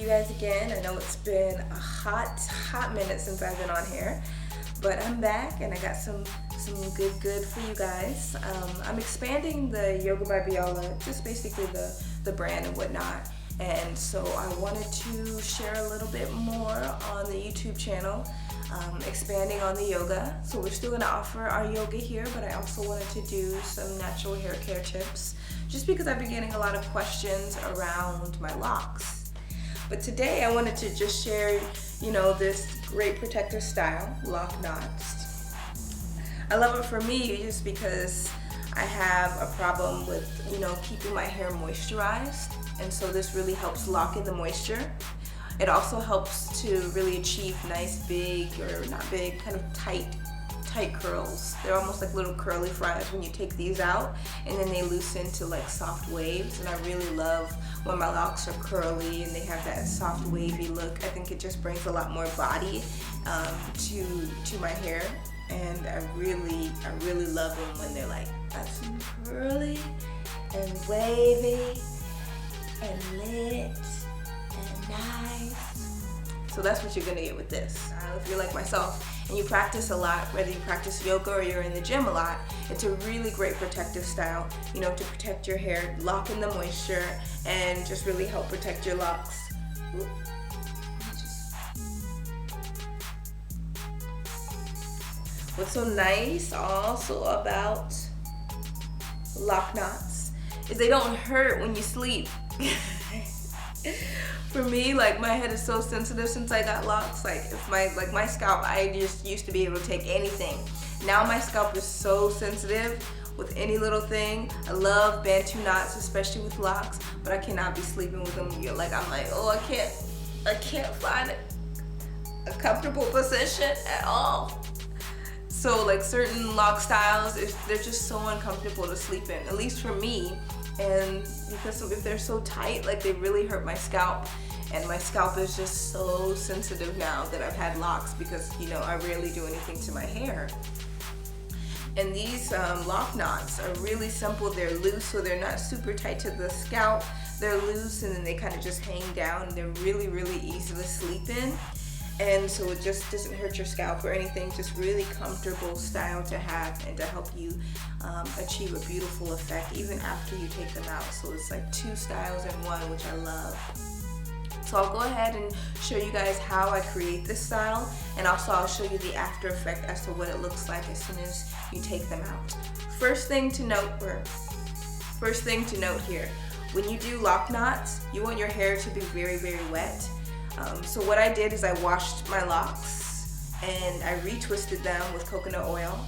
you guys again. I know it's been a hot minute since I've been on here, but I'm back and I got some good for you guys. I'm expanding the Yoga by Viola, just basically the brand and whatnot. And so I wanted to share a little bit more on the YouTube channel, expanding on the yoga. So we're still gonna offer our yoga here, but I also wanted to do some natural hair care tips, just because I've been getting a lot of questions around my locks. But today I wanted to just share, this great protective style, lock knots. I love it for me just because I have a problem with, keeping my hair moisturized. And so this really helps lock in the moisture. It also helps to really achieve nice big, or not big, kind of tight curls. They're almost like little curly fries when you take these out, and then they loosen to like soft waves. And I really love when my locks are curly and they have that soft wavy look. I think it just brings a lot more body to my hair. And I really love them when they're like nice and curly and wavy and lit and nice. So that's what you're gonna get with this. If you're like myself and you practice a lot, whether you practice yoga or you're in the gym a lot, it's a really great protective style, to protect your hair, lock in the moisture, and just really help protect your locks. What's so nice also about lock knots is they don't hurt when you sleep. For me, like, my head is so sensitive since I got locks. Like, if my scalp, I just used to be able to take anything. Now my scalp is so sensitive with any little thing. I love Bantu knots, especially with locks, but I cannot be sleeping with them. I'm like, oh, I can't find a comfortable position at all. So like certain lock styles, they're just so uncomfortable to sleep in, at least for me. And because if they're so tight, like, they really hurt my scalp. And my scalp is just so sensitive now that I've had locks, because I rarely do anything to my hair. And these lock knots are really simple. They're loose, so they're not super tight to the scalp. They're loose, and then they kind of just hang down, and they're really easy to sleep in. And so it just doesn't hurt your scalp or anything, just really comfortable style to have and to help you achieve a beautiful effect even after you take them out. So it's like two styles in one, which I love. So I'll go ahead and show you guys how I create this style, and also I'll show you the after effect as to what it looks like as soon as you take them out. First thing to note here, when you do lock knots, you want your hair to be very wet. So what I did is I washed my locks and I retwisted them with coconut oil.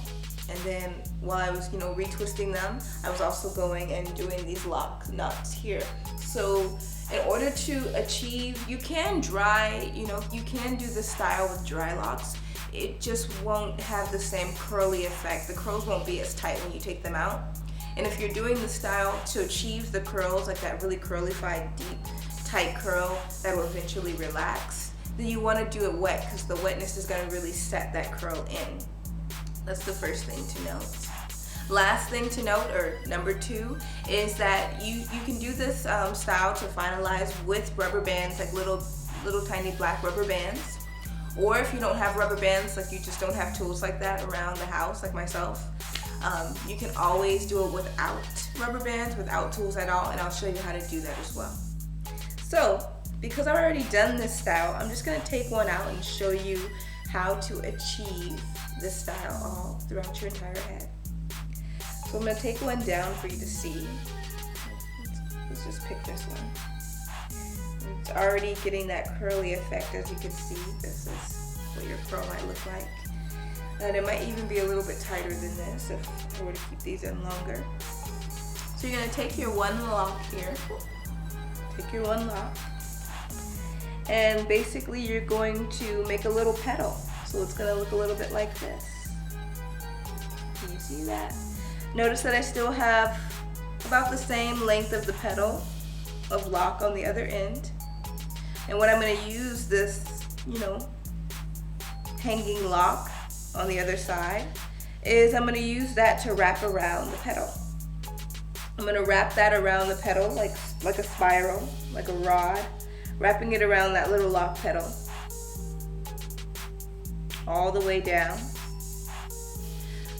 And then while I was, retwisting them, I was also going and doing these lock knots here. So in order to achieve, you can dry, you can do this style with dry locks. It just won't have the same curly effect. The curls won't be as tight when you take them out. And if you're doing the style to achieve the curls, like that really curlified, deep, tight curl that will eventually relax, then you want to do it wet, because the wetness is going to really set that curl in. That's the first thing to note. Last thing to note, or number 2, is that you can do this style to finalize with rubber bands, like little tiny black rubber bands. Or if you don't have rubber bands, like you just don't have tools like that around the house, like myself, you can always do it without rubber bands, without tools at all, and I'll show you how to do that as well. So, because I've already done this style, I'm just going to take one out and show you how to achieve this style all throughout your entire head. So I'm going to take one down for you to see. Let's just pick this one. It's already getting that curly effect, as you can see. This is what your curl might look like. And it might even be a little bit tighter than this if I were to keep these in longer. So you're going to take your one lock here. Take your one lock, and basically you're going to make a little petal. So it's going to look a little bit like this. Can you see that? Notice that I still have about the same length of the petal of lock on the other end. And when I'm going to use this, hanging lock on the other side, is I'm going to use that to wrap around the petal. I'm going to wrap that around the petal like a spiral, like a rod, wrapping it around that little lock petal all the way down.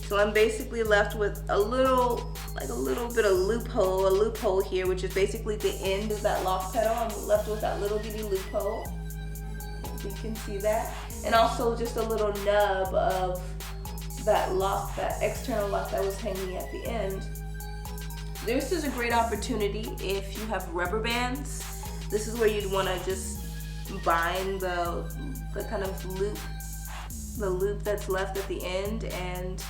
So I'm basically left with a little bit of a loophole here, which is basically the end of that lock petal. I'm left with that little bitty loophole, if you can see that. And also just a little nub of that lock, that external lock that was hanging at the end. This is a great opportunity if you have rubber bands. This is where you'd want to just bind the kind of loop, the loop that's left at the end, and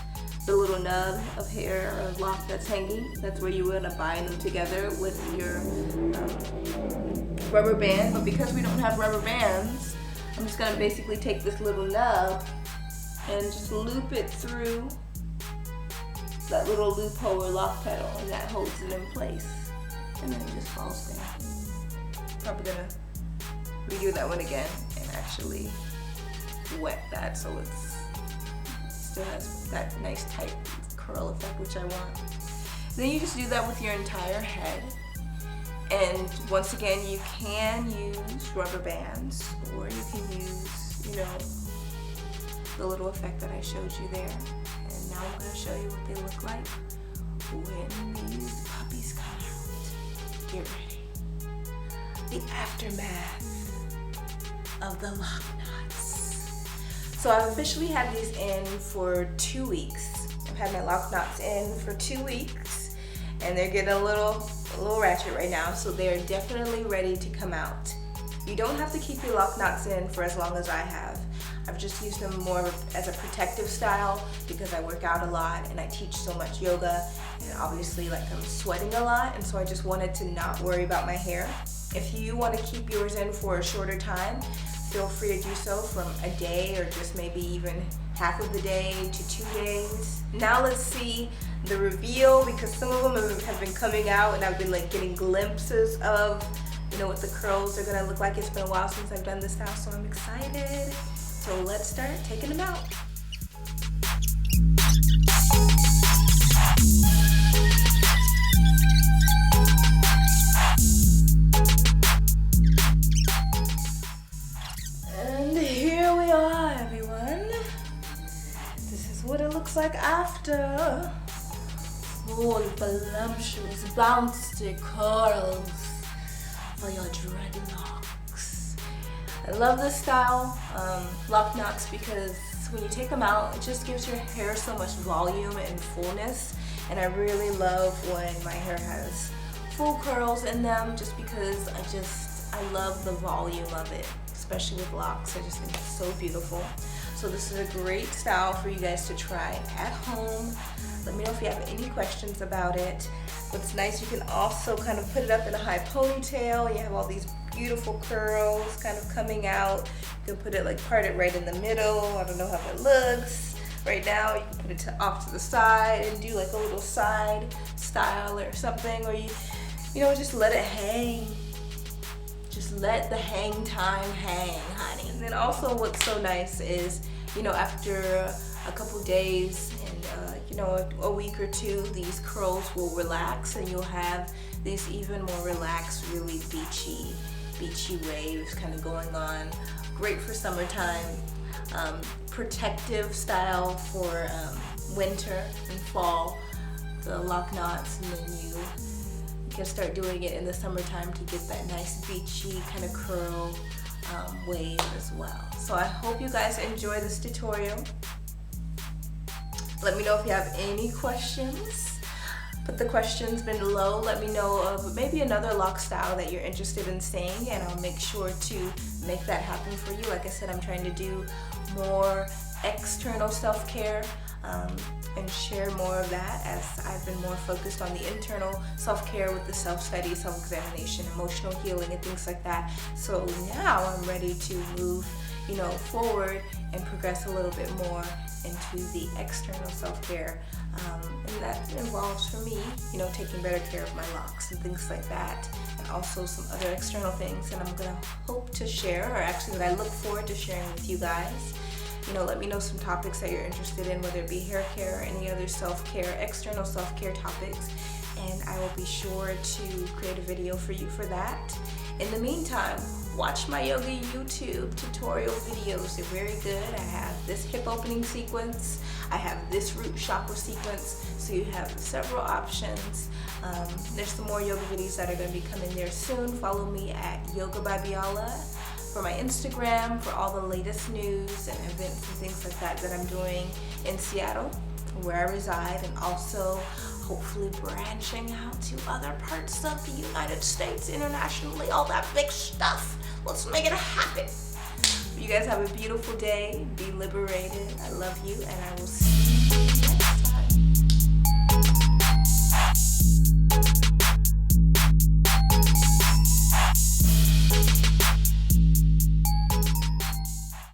the little nub of hair or lock that's hanging. That's where you want to bind them together with your rubber band. But because we don't have rubber bands, I'm just going to basically take this little nub and just loop it through that little loophole or lock petal, and that holds it in place. And then it just falls down. Probably gonna redo that one again and actually wet that so it still has that nice tight curl effect, which I want. Then you just do that with your entire head. And once again, you can use rubber bands, or you can use, you know, the little effect that I showed you there. And now I'm going to show you what they look like when these puppies come out. Get ready. The aftermath of the lock knots. So I've officially had these in for 2 weeks. I've had my lock knots in for 2 weeks, and they're getting a little ratchet right now, so they're definitely ready to come out. You don't have to keep your lock knots in for as long as I have. I've just used them more as a protective style because I work out a lot and I teach so much yoga, and obviously like I'm sweating a lot, and so I just wanted to not worry about my hair. If you want to keep yours in for a shorter time, feel free to do so, from a day or just maybe even half of the day to 2 days. Now let's see the reveal, because some of them have been coming out and I've been like getting glimpses of, you know, what the curls are gonna look like. It's been a while since I've done this style, so I'm excited. So let's start taking them out. And here we are, everyone. This is what it looks like after. Full, voluptuous, bouncy curls for your dreadlocks. I love this style, lock knots, because when you take them out, it just gives your hair so much volume and fullness. And I really love when my hair has full curls in them, just because I love the volume of it, especially with locks. I just think it's so beautiful. So this is a great style for you guys to try at home. Let me know if you have any questions about it. What's nice, you can also kind of put it up in a high ponytail. You have all these beautiful curls kind of coming out. You can put it like part it right in the middle. I don't know how it looks. Right now you can put it off to the side and do like a little side style or something, or you know, just let it hang. Just let the hang time hang, honey. And then also what's so nice is, you know, after a couple days and you know, a week or two, these curls will relax and you'll have these even more relaxed, really beachy waves kind of going on. Great for summertime. Protective style for winter and fall, the lock knots, and then you can start doing it in the summertime to get that nice beachy kind of curl wave as well. So I hope you guys enjoy this tutorial. Let me know if you have any questions. Put the questions below. Let me know of maybe another lock style that you're interested in seeing, and I'll make sure to make that happen for you. Like I said, I'm trying to do more external self-care and share more of that, as I've been more focused on the internal self-care with the self-study, self-examination, emotional healing, and things like that. So now I'm ready to move, you know, forward and progress a little bit more into the external self-care, and that involves for me, you know, taking better care of my locks and things like that, and also some other external things. And I'm gonna hope to share, or actually that I look forward to sharing with you guys. You know, let me know some topics that you're interested in, whether it be hair care or any other self-care, external self-care topics, and I will be sure to create a video for you for that. In the meantime, watch my yoga YouTube tutorial videos. They're very good. I have this hip opening sequence. I have this root chakra sequence. So you have several options. There's some more yoga videos that are going to be coming there soon. Follow me at Yoga by Biala for my Instagram for all the latest news and events and things like that that I'm doing in Seattle, where I reside, and also hopefully branching out to other parts of the United States, internationally, all that big stuff. Let's make it happen. You guys have a beautiful day. Be liberated. I love you, and I will see you next time.